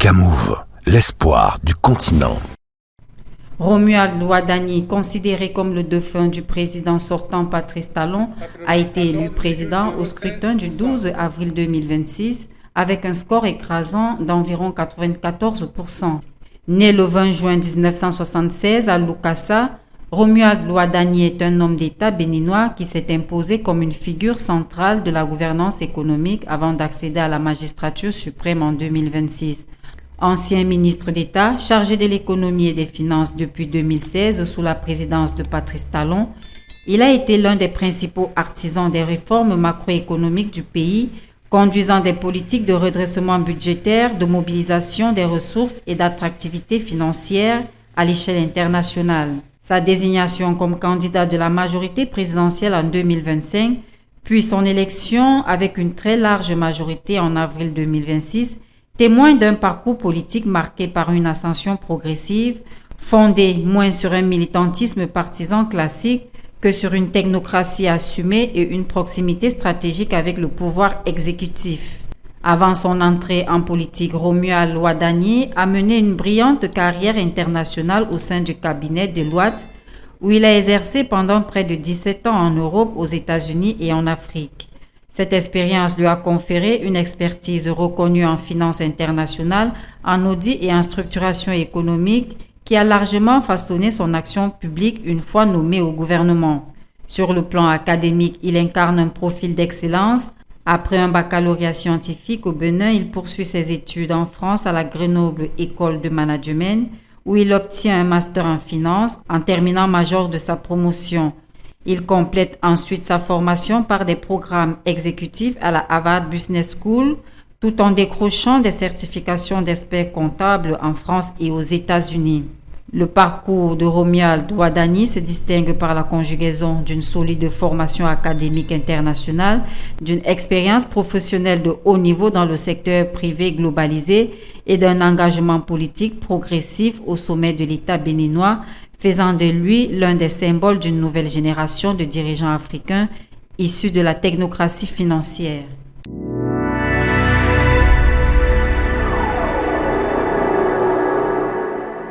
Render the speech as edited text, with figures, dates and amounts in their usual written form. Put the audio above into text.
Africa Move, l'espoir du continent. Romuald Wadani, considéré comme le dauphin du président sortant Patrice Talon, a été élu président au scrutin du 12 avril 2026 avec un score écrasant d'environ 94%. Né le 20 juin 1976 à Lukasa, Romuald Wadani est un homme d'État béninois qui s'est imposé comme une figure centrale de la gouvernance économique avant d'accéder à la magistrature suprême en 2026. Ancien ministre d'État chargé de l'économie et des finances depuis 2016 sous la présidence de Patrice Talon, il a été l'un des principaux artisans des réformes macroéconomiques du pays, conduisant des politiques de redressement budgétaire, de mobilisation des ressources et d'attractivité financière à l'échelle internationale. Sa désignation comme candidat de la majorité présidentielle en 2025, puis son élection avec une très large majorité en avril 2026, témoigne d'un parcours politique marqué par une ascension progressive, fondée moins sur un militantisme partisan classique que sur une technocratie assumée et une proximité stratégique avec le pouvoir exécutif. Avant son entrée en politique, Romuald Wadani a mené une brillante carrière internationale au sein du cabinet Deloitte, où il a exercé pendant près de 17 ans en Europe, aux États-Unis et en Afrique. Cette expérience lui a conféré une expertise reconnue en finance internationale, en audit et en structuration économique qui a largement façonné son action publique une fois nommé au gouvernement. Sur le plan académique, il incarne un profil d'excellence. Après un baccalauréat scientifique au Bénin, il poursuit ses études en France à la Grenoble École de Management, où il obtient un master en finance en terminant major de sa promotion. Il complète ensuite sa formation par des programmes exécutifs à la Harvard Business School, tout en décrochant des certifications d'expert comptable en France et aux États-Unis. Le parcours de Romuald Wadani se distingue par la conjugaison d'une solide formation académique internationale, d'une expérience professionnelle de haut niveau dans le secteur privé globalisé et d'un engagement politique progressif au sommet de l'État béninois, faisant de lui l'un des symboles d'une nouvelle génération de dirigeants africains issus de la technocratie financière.